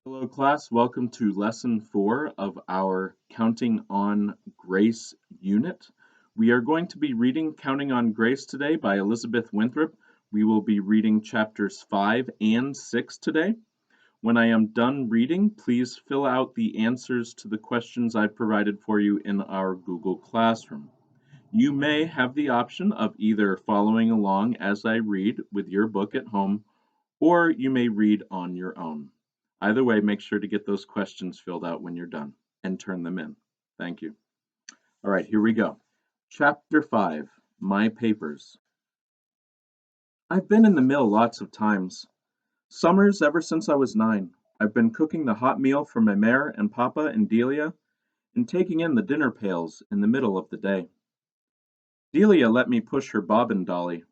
Hello, class. Welcome to lesson 4 of our Counting on Grace unit. We are going to be reading Counting on Grace today by Elizabeth Winthrop. We will be reading chapters 5 and 6 today. When I am done reading, please fill out the answers to the questions I've provided for you in our Google Classroom. You may have the option of either following along as I read with your book at home, or you may read on your own. Either way, make sure to get those questions filled out when you're done and turn them in. Thank you. All right, here we go. Chapter 5, My Papers. I've been in the mill lots of times. Summers ever since I was 9. I've been cooking the hot meal for my mare and Papa and Delia, and taking in the dinner pails in the middle of the day. Delia let me push her bobbin dolly.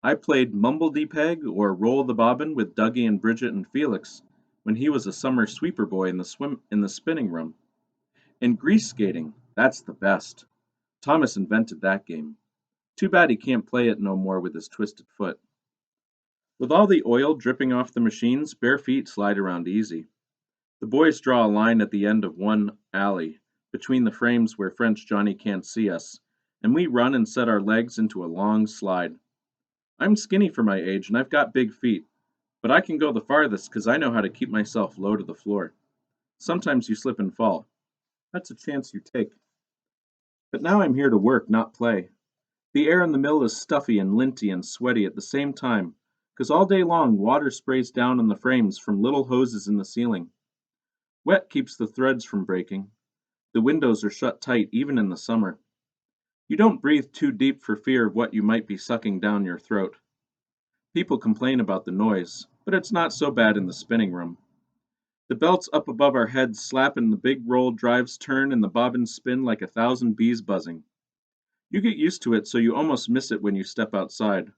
I played mumble-de-peg or roll the bobbin with Dougie and Bridget and Felix when he was a summer sweeper boy in the spinning room. And grease skating, that's the best. Thomas invented that game. Too bad he can't play it no more with his twisted foot. With all the oil dripping off the machines, bare feet slide around easy. The boys draw a line at the end of one alley, between the frames where French Johnny can't see us, and we run and set our legs into a long slide. I'm skinny for my age and I've got big feet, but I can go the farthest because I know how to keep myself low to the floor. Sometimes you slip and fall. That's a chance you take. But now I'm here to work, not play. The air in the mill is stuffy and linty and sweaty at the same time, because all day long water sprays down on the frames from little hoses in the ceiling. Wet keeps the threads from breaking. The windows are shut tight even in the summer. You don't breathe too deep for fear of what you might be sucking down your throat. People complain about the noise, but it's not so bad in the spinning room. The belts up above our heads slap and the big roll drives turn and the bobbins spin like 1,000 bees buzzing. You get used to it so you almost miss it when you step outside.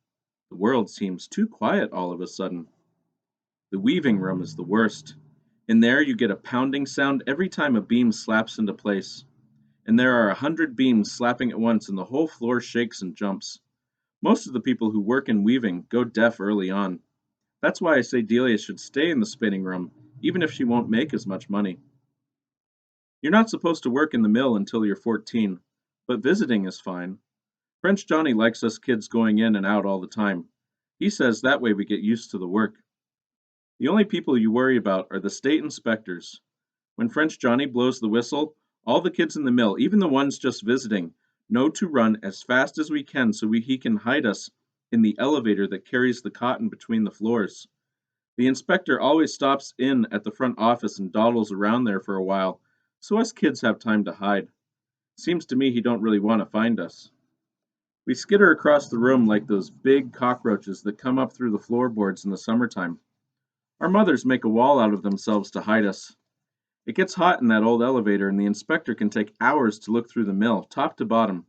The world seems too quiet all of a sudden. The weaving room is the worst. In there you get a pounding sound every time a beam slaps into place. And there are 100 beams slapping at once and the whole floor shakes and jumps. Most of the people who work in weaving go deaf early on. That's why I say Delia should stay in the spinning room, even if she won't make as much money. You're not supposed to work in the mill until you're 14, but visiting is fine. French Johnny likes us kids going in and out all the time. He says that way we get used to the work. The only people you worry about are the state inspectors. When French Johnny blows the whistle, all the kids in the mill, even the ones just visiting, know to run as fast as we can so he can hide us in the elevator that carries the cotton between the floors. The inspector always stops in at the front office and dawdles around there for a while, so us kids have time to hide. Seems to me he don't really want to find us. We skitter across the room like those big cockroaches that come up through the floorboards in the summertime. Our mothers make a wall out of themselves to hide us. It gets hot in that old elevator, and the inspector can take hours to look through the mill, top to bottom.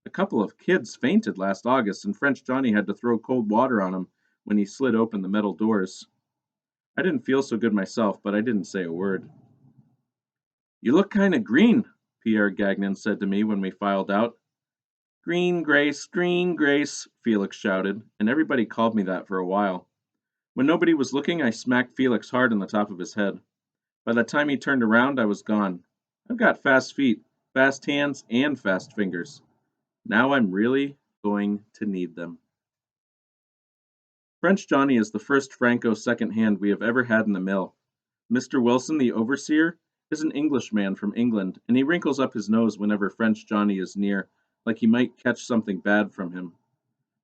A couple of kids fainted last August, and French Johnny had to throw cold water on them when he slid open the metal doors. I didn't feel so good myself, but I didn't say a word. You look kind of green, Pierre Gagnon said to me when we filed out. Green Grace, Felix shouted, and everybody called me that for a while. When nobody was looking, I smacked Felix hard on the top of his head. By the time he turned around, I was gone. I've got fast feet, fast hands, and fast fingers. Now I'm really going to need them. French Johnny is the first Franco second hand we have ever had in the mill. Mr. Wilson, the overseer, is an Englishman from England, and he wrinkles up his nose whenever French Johnny is near, like he might catch something bad from him.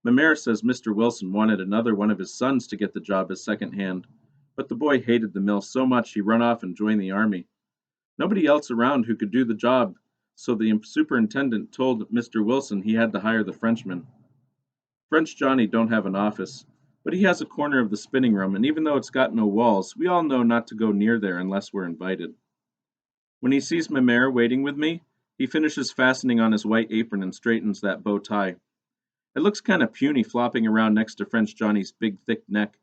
Mamere says Mr. Wilson wanted another one of his sons to get the job as second hand, but the boy hated the mill so much he run off and joined the army. Nobody else around who could do the job, so the superintendent told Mr. Wilson he had to hire the Frenchman. French Johnny don't have an office, but he has a corner of the spinning room, and even though it's got no walls, we all know not to go near there unless we're invited. When he sees Mamere waiting with me, he finishes fastening on his white apron and straightens that bow tie. It looks kind of puny flopping around next to French Johnny's big thick neck,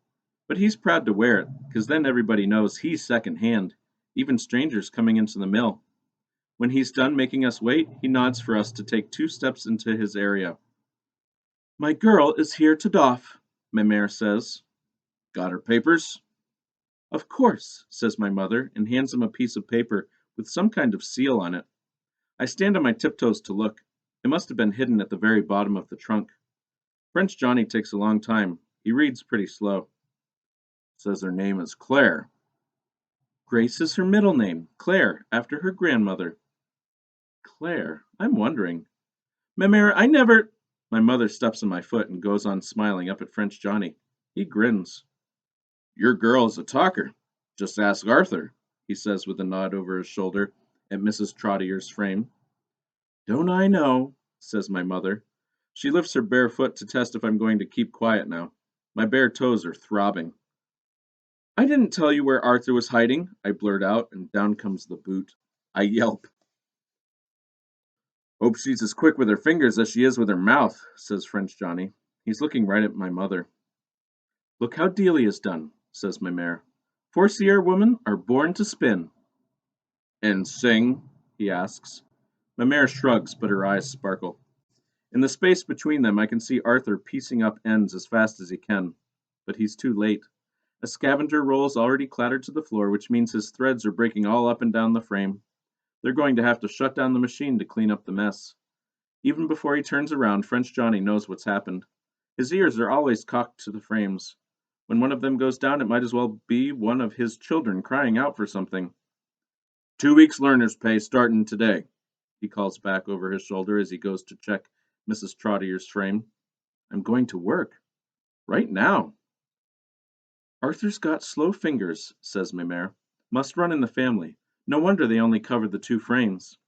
but he's proud to wear it, because then everybody knows he's second hand, even strangers coming into the mill. When he's done making us wait, he nods for us to take 2 steps into his area. My girl is here to doff, Mamere says. Got her papers? Of course, says my mother, and hands him a piece of paper with some kind of seal on it. I stand on my tiptoes to look. It must have been hidden at the very bottom of the trunk. French Johnny takes a long time. He reads pretty slow. Says her name is Claire. Grace is her middle name, Claire, after her grandmother. Claire, I'm wondering. Mamere, I never. My mother steps on my foot and goes on smiling up at French Johnny. He grins. Your girl is a talker. Just ask Arthur, he says with a nod over his shoulder at Mrs. Trottier's frame. Don't I know, says my mother. She lifts her bare foot to test if I'm going to keep quiet now. My bare toes are throbbing. I didn't tell you where Arthur was hiding, I blurt out, and down comes the boot. I yelp. Hope she's as quick with her fingers as she is with her mouth, says French Johnny. He's looking right at my mother. Look how Delia's done, says my mare. Four-Sierra women are born to spin. And sing? He asks. My mare shrugs, but her eyes sparkle. In the space between them, I can see Arthur piecing up ends as fast as he can. But he's too late. A scavenger roll's already clattered to the floor, which means his threads are breaking all up and down the frame. They're going to have to shut down the machine to clean up the mess. Even before he turns around, French Johnny knows what's happened. His ears are always cocked to the frames. When one of them goes down, it might as well be one of his children crying out for something. 2 weeks learner's pay starting today, he calls back over his shoulder as he goes to check Mrs. Trottier's frame. I'm going to work. Right now. Arthur's got slow fingers, says my mare. Must run in the family. No wonder they only covered the 2 frames.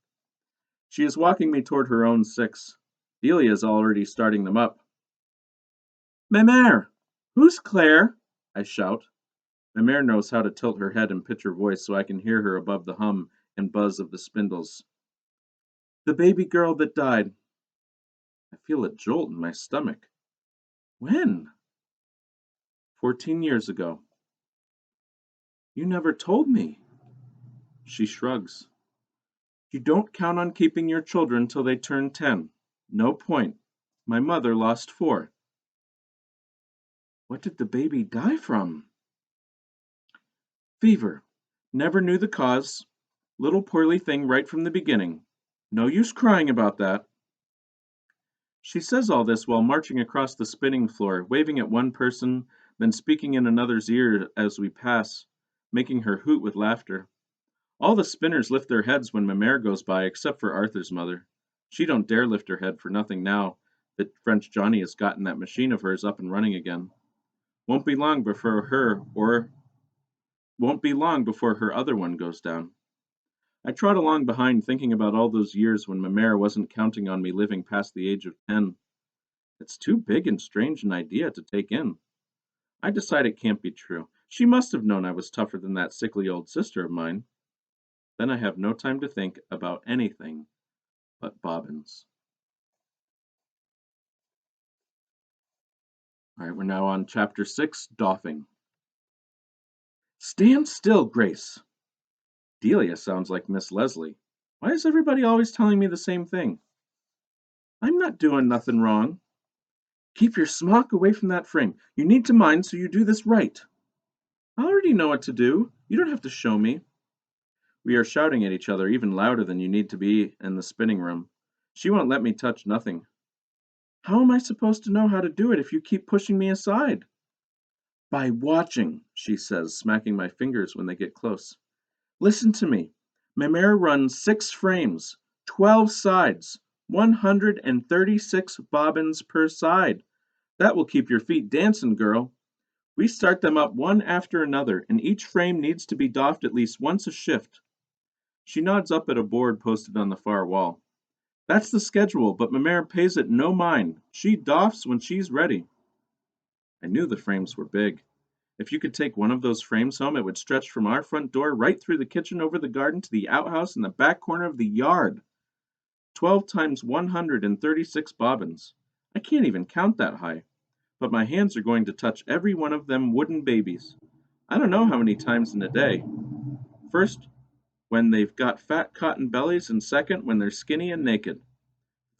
She is walking me toward her own 6. Delia is already starting them up. Ma mère! Who's Claire? I shout. My mare knows how to tilt her head and pitch her voice so I can hear her above the hum and buzz of the spindles. The baby girl that died. I feel a jolt in my stomach. When? 14 years ago. You never told me. She shrugs. You don't count on keeping your children till they turn 10. No point. My mother lost 4. What did the baby die from? Fever. Never knew the cause. Little poorly thing right from the beginning. No use crying about that. She says all this while marching across the spinning floor, waving at one person, then speaking in another's ear as we pass, making her hoot with laughter. All the spinners lift their heads when my mare goes by, except for Arthur's mother. She don't dare lift her head for nothing now that French Johnny has gotten that machine of hers up and running again. Won't be long before her other one goes down. I trot along behind thinking about all those years when my mare wasn't counting on me living past the age of 10. It's too big and strange an idea to take in. I decide it can't be true. She must have known I was tougher than that sickly old sister of mine. Then I have no time to think about anything but bobbins. All right, we're now on chapter 6, doffing. Stand still, Grace. Delia sounds like Miss Leslie. Why is everybody always telling me the same thing? I'm not doing nothing wrong. Keep your smock away from that frame. You need to mind so you do this right. I already know what to do. You don't have to show me. We are shouting at each other even louder than you need to be in the spinning room. She won't let me touch nothing. How am I supposed to know how to do it if you keep pushing me aside? By watching, she says, smacking my fingers when they get close. Listen to me. My mare runs 6 frames, 12 sides, 136 bobbins per side. That will keep your feet dancing, girl. We start them up one after another, and each frame needs to be doffed at least once a shift. She nods up at a board posted on the far wall. That's the schedule, but my mare pays it no mind. She doffs when she's ready. I knew the frames were big. If you could take one of those frames home, it would stretch from our front door right through the kitchen over the garden to the outhouse in the back corner of the yard. 12 times 136 bobbins. I can't even count that high, but my hands are going to touch every one of them wooden babies. I don't know how many times in a day. First, when they've got fat cotton bellies, and second, when they're skinny and naked.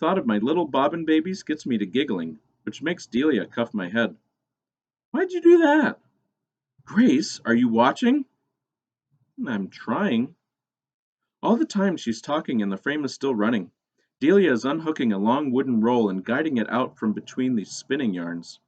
Thought of my little bobbin babies gets me to giggling, which makes Delia cuff my head. Why'd you do that? Grace, are you watching? I'm trying. All the time she's talking and the frame is still running. Delia is unhooking a long wooden roll and guiding it out from between the spinning yarns.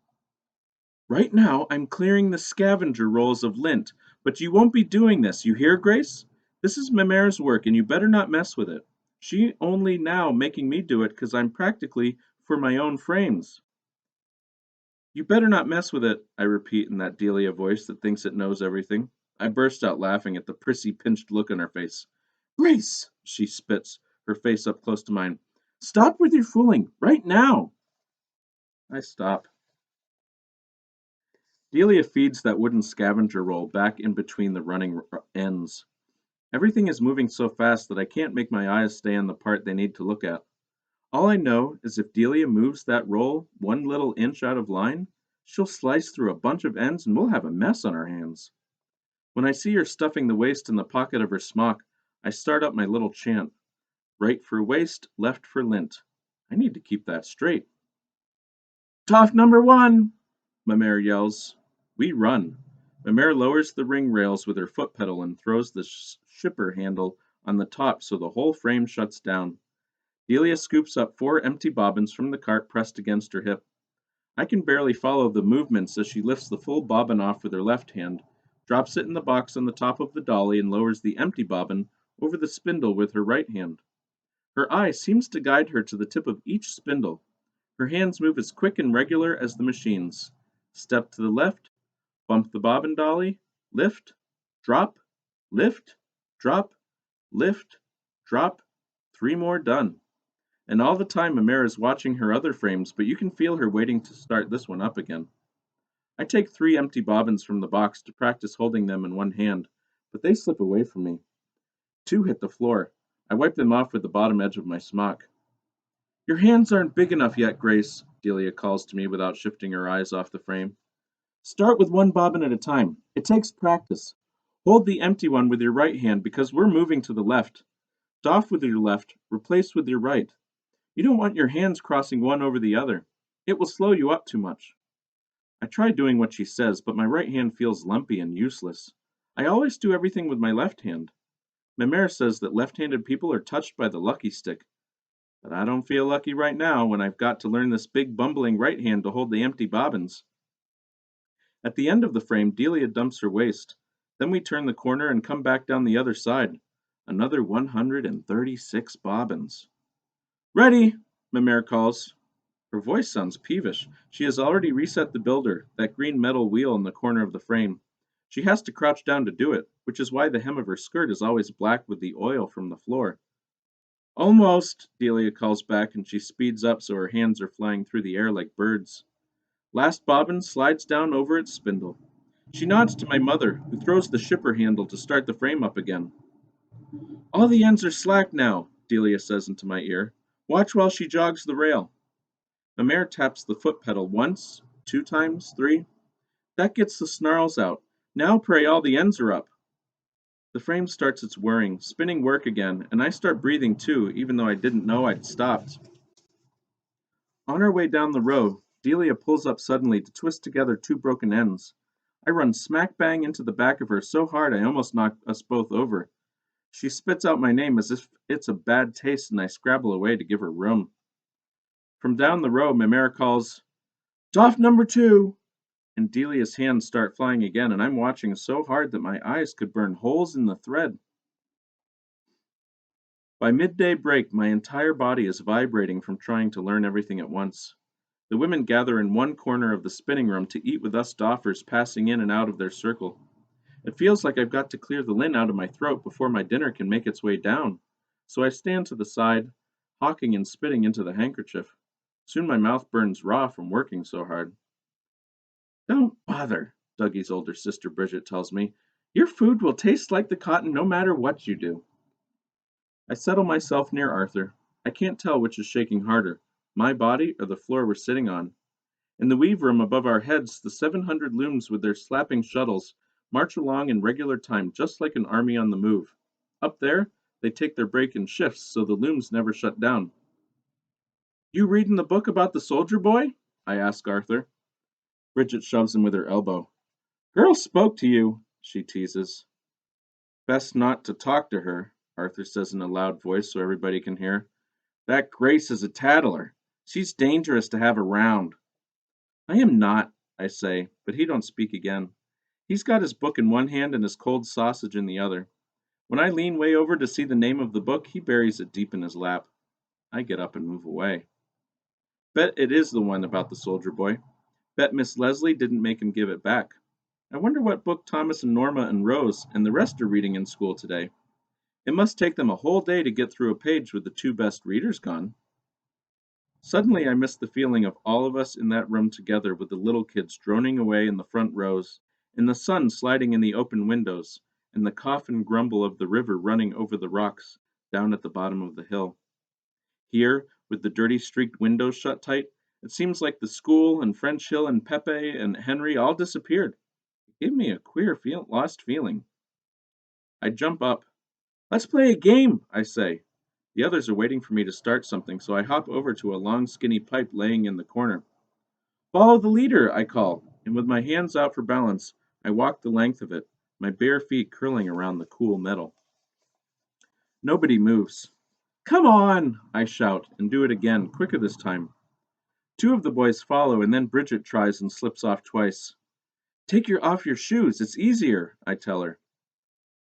Right now I'm clearing the scavenger rolls of lint, but you won't be doing this, you hear, Grace? This is Mamare's work and you better not mess with it. She only now making me do it 'cause I'm practically for my own frames. You better not mess with it, I repeat in that Delia voice that thinks it knows everything. I burst out laughing at the prissy, pinched look on her face. Grace, she spits, her face up close to mine. Stop with your fooling, right now. I stop. Delia feeds that wooden scavenger roll back in between the running ends. Everything is moving so fast that I can't make my eyes stay on the part they need to look at. All I know is if Delia moves that roll one little inch out of line, she'll slice through a bunch of ends and we'll have a mess on our hands. When I see her stuffing the waste in the pocket of her smock, I start up my little chant. Right for waste, left for lint. I need to keep that straight. Toff number one! Mamere yells. We run. Mamere lowers the ring rails with her foot pedal and throws the shipper handle on the top so the whole frame shuts down. Delia scoops up 4 empty bobbins from the cart pressed against her hip. I can barely follow the movements as she lifts the full bobbin off with her left hand, drops it in the box on the top of the dolly, and lowers the empty bobbin over the spindle with her right hand. Her eye seems to guide her to the tip of each spindle. Her hands move as quick and regular as the machine's. Step to the left, bump the bobbin dolly, lift, drop, lift, drop, lift, drop. 3 more done. And all the time Mamere is watching her other frames, but you can feel her waiting to start this one up again. I take 3 empty bobbins from the box to practice holding them in one hand, but they slip away from me. 2 hit the floor. I wipe them off with the bottom edge of my smock. Your hands aren't big enough yet, Grace, Delia calls to me without shifting her eyes off the frame. Start with 1 bobbin at a time. It takes practice. Hold the empty one with your right hand because we're moving to the left. Doff with your left, replace with your right. You don't want your hands crossing one over the other. It will slow you up too much. I try doing what she says, but my right hand feels lumpy and useless. I always do everything with my left hand. Mamere says that left-handed people are touched by the lucky stick, but I don't feel lucky right now when I've got to learn this big bumbling right hand to hold the empty bobbins. At the end of the frame, Delia dumps her waste. Then we turn the corner and come back down the other side. Another 136 bobbins. Ready, Mamere calls. Her voice sounds peevish. She has already reset the builder, that green metal wheel in the corner of the frame. She has to crouch down to do it, which is why the hem of her skirt is always black with the oil from the floor. Almost, Delia calls back, and she speeds up so her hands are flying through the air like birds. Last bobbin slides down over its spindle. She nods to my mother, who throws the shipper handle to start the frame up again. All the ends are slack now, Delia says into my ear. Watch while she jogs the rail. Mamere taps the foot pedal once, 2 times, 3. That gets the snarls out. Now pray all the ends are up. The frame starts its whirring, spinning work again, and I start breathing too, even though I didn't know I'd stopped. On our way down the row, Delia pulls up suddenly to twist together 2 broken ends. I run smack bang into the back of her so hard I almost knock us both over. She spits out my name as if it's a bad taste, and I scrabble away to give her room. From down the row, Mamere calls, Doff number 2! And Delia's hands start flying again, and I'm watching so hard that my eyes could burn holes in the thread. By midday break, my entire body is vibrating from trying to learn everything at once. The women gather in one corner of the spinning room to eat with us doffers passing in and out of their circle. It feels like I've got to clear the lint out of my throat before my dinner can make its way down, so I stand to the side, hawking and spitting into the handkerchief. Soon my mouth burns raw from working so hard. Don't bother, Dougie's older sister Bridget tells me. Your food will taste like the cotton no matter what you do. I settle myself near Arthur. I can't tell which is shaking harder, my body or the floor we're sitting on. In the weave room above our heads, the 700 looms with their slapping shuttles march along in regular time, just like an army on the move. Up there, they take their break in shifts, so the looms never shut down. You readin' the book about the soldier boy? I ask Arthur. Bridget shoves him with her elbow. Girl spoke to you, she teases. Best not to talk to her, Arthur says in a loud voice so everybody can hear. That Grace is a tattler. She's dangerous to have around. I am not, I say, but he don't speak again. He's got his book in one hand and his cold sausage in the other. When I lean way over to see the name of the book, he buries it deep in his lap. I get up and move away. Bet it is the one about the soldier boy. Bet Miss Leslie didn't make him give it back. I wonder what book Thomas and Norma and Rose and the rest are reading in school today. It must take them a whole day to get through a page with the two best readers gone. Suddenly I miss the feeling of all of us in that room together with the little kids droning away in the front rows, and the sun sliding in the open windows, and the cough and grumble of the river running over the rocks down at the bottom of the hill. Here, with the dirty streaked windows shut tight, it seems like the school and French Hill and Pepe and Henry all disappeared. It gave me a queer lost feeling. I jump up. Let's play a game, I say. The others are waiting for me to start something, so I hop over to a long skinny pipe laying in the corner. Follow the leader, I call, and with my hands out for balance, I walk the length of it, my bare feet curling around the cool metal. Nobody moves. Come on, I shout, and do it again, quicker this time. Two of the boys follow, and then Bridget tries and slips off twice. Take off your shoes, it's easier, I tell her.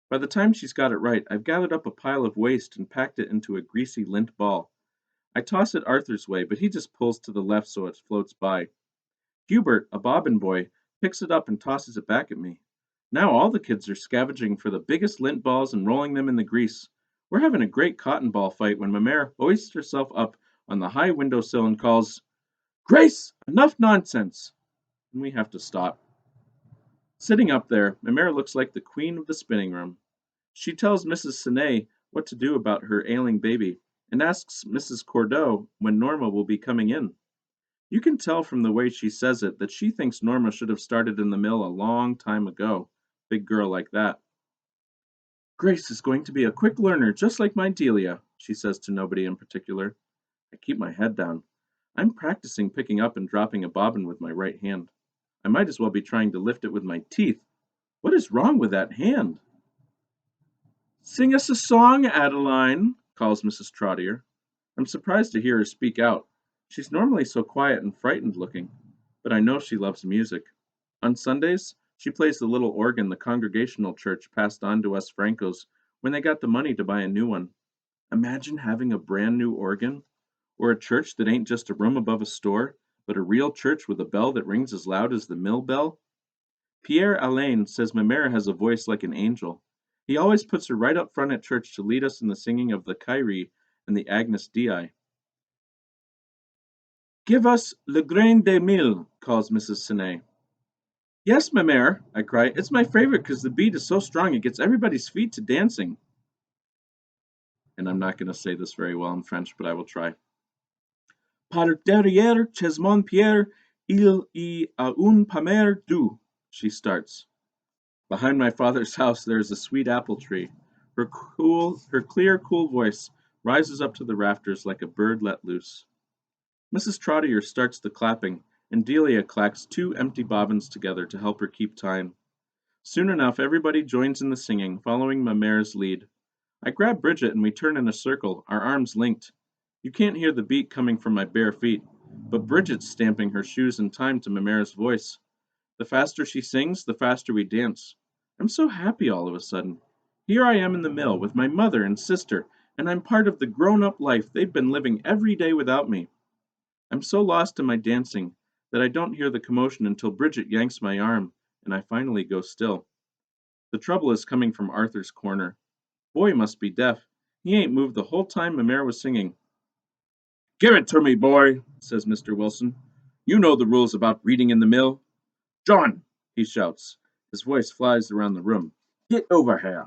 By the time she's got it right, I've gathered up a pile of waste and packed it into a greasy lint ball. I toss it Arthur's way, but he just pulls to the left so it floats by. Hubert, a bobbin boy, picks it up and tosses it back at me. Now all the kids are scavenging for the biggest lint balls and rolling them in the grease. We're having a great cotton ball fight when Mamere hoists herself up on the high windowsill and calls, Grace, enough nonsense! And we have to stop. Sitting up there, Mamere looks like the queen of the spinning room. She tells Mrs. Sinet what to do about her ailing baby, and asks Mrs. Cordeaux when Norma will be coming in. You can tell from the way she says it that she thinks Norma should have started in the mill a long time ago. Big girl like that. Grace is going to be a quick learner, just like my Delia, she says to nobody in particular. I keep my head down. I'm practicing picking up and dropping a bobbin with my right hand. I might as well be trying to lift it with my teeth. What is wrong with that hand? Sing us a song, Adeline, calls Mrs. Trottier. I'm surprised to hear her speak out. She's normally so quiet and frightened looking, but I know she loves music. On Sundays, she plays the little organ the Congregational Church passed on to us Francos when they got the money to buy a new one. Imagine having a brand new organ, or a church that ain't just a room above a store, but a real church with a bell that rings as loud as the mill bell. Pierre Alain says Mamere has a voice like an angel. He always puts her right up front at church to lead us in the singing of the Kyrie and the Agnus Dei. Give us Le Grain de Mille, calls Mrs. Sinet. Yes, Mamere, I cry. It's my favorite because the beat is so strong it gets everybody's feet to dancing. And I'm not going to say this very well in French, but I will try. Par derrière chez mon Pierre, il y a une pomme d'eau, she starts. Behind my father's house there is a sweet apple tree. Her clear, cool voice rises up to the rafters like a bird let loose. Mrs. Trottier starts the clapping, and Delia clacks two empty bobbins together to help her keep time. Soon enough, everybody joins in the singing, following Mamere's lead. I grab Bridget and we turn in a circle, our arms linked. You can't hear the beat coming from my bare feet, but Bridget's stamping her shoes in time to Mamere's voice. The faster she sings, the faster we dance. I'm so happy all of a sudden. Here I am in the mill with my mother and sister, and I'm part of the grown-up life they've been living every day without me. I'm so lost in my dancing that I don't hear the commotion until Bridget yanks my arm, and I finally go still. The trouble is coming from Arthur's corner. Boy must be deaf. He ain't moved the whole time Mamere was singing. Give it to me, boy, says Mr. Wilson. You know the rules about reading in the mill. John, he shouts. His voice flies around the room. Get over here.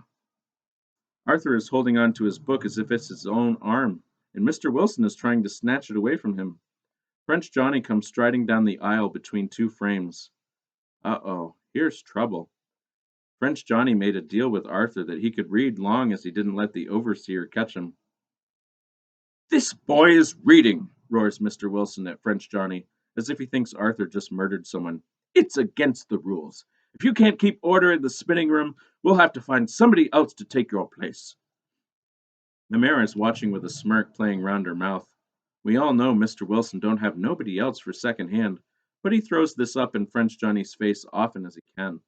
Arthur is holding on to his book as if it's his own arm, and Mr. Wilson is trying to snatch it away from him. French Johnny comes striding down the aisle between two frames. Uh-oh, here's trouble. French Johnny made a deal with Arthur that he could read long as he didn't let the overseer catch him. This boy is reading, roars Mr. Wilson at French Johnny, as if he thinks Arthur just murdered someone. It's against the rules. If you can't keep order in the spinning room, we'll have to find somebody else to take your place." Mamera is watching with a smirk playing round her mouth. We all know Mr. Wilson don't have nobody else for second hand, but he throws this up in French Johnny's face often as he can.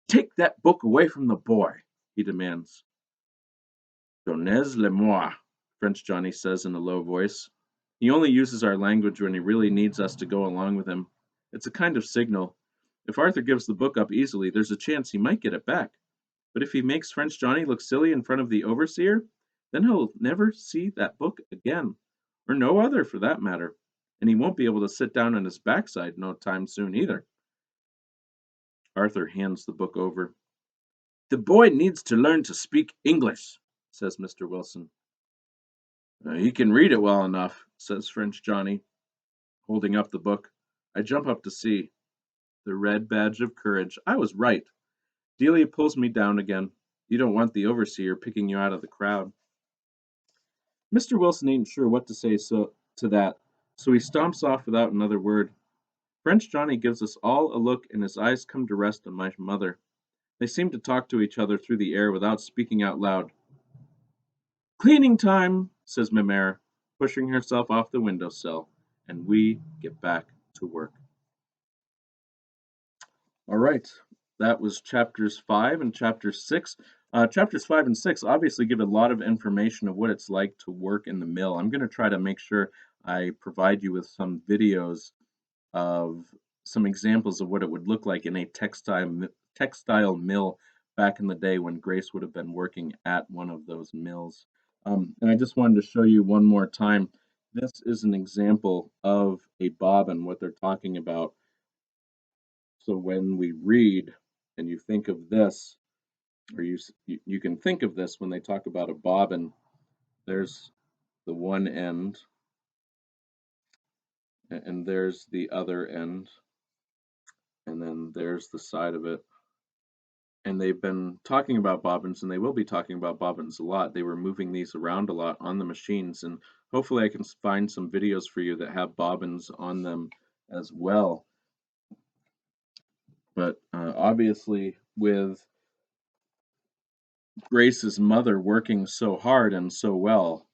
"Take that book away from the boy," he demands. "Donnez-le-moi," French Johnny says in a low voice. He only uses our language when he really needs us to go along with him. It's a kind of signal. If Arthur gives the book up easily, there's a chance he might get it back. But if he makes French Johnny look silly in front of the overseer, then he'll never see that book again, or no other for that matter, and he won't be able to sit down on his backside no time soon either. Arthur hands the book over. "The boy needs to learn to speak English," says Mr. Wilson. "He can read it well enough," says French Johnny, holding up the book. I jump up to see. The red badge of courage. I was right. Delia pulls me down again. You don't want the overseer picking you out of the crowd. Mr. Wilson ain't sure what to say to that, so he stomps off without another word. French Johnny gives us all a look, and his eyes come to rest on my mother. They seem to talk to each other through the air without speaking out loud. "Cleaning time," says Mamere, pushing herself off the windowsill, and we get back to work. All right, that was chapters 5 and chapter 6. Chapters 5 and 6 obviously give a lot of information of what it's like to work in the mill. I'm going to try to make sure I provide you with some videos of some examples of what it would look like in a textile mill back in the day when Grace would have been working at one of those mills. And I just wanted to show you one more time. This is an example of a bobbin, what they're talking about. So when we read and you think of this, or you can think of this when they talk about a bobbin, there's the one end, and there's the other end, and then there's the side of it. And they've been talking about bobbins, and they will be talking about bobbins a lot. They were moving these around a lot on the machines, and hopefully I can find some videos for you that have bobbins on them as well. But obviously, with Grace's mother working so hard and so well,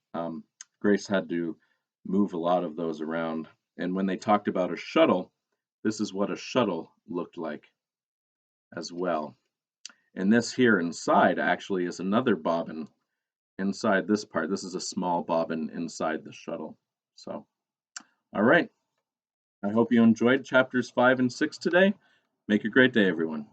Grace had to move a lot of those around. And when they talked about a shuttle, this is what a shuttle looked like as well. And this here inside actually is another bobbin inside this part. This is a small bobbin inside the shuttle. So, all right. I hope you enjoyed chapters 5 and 6 today. Make a great day, everyone.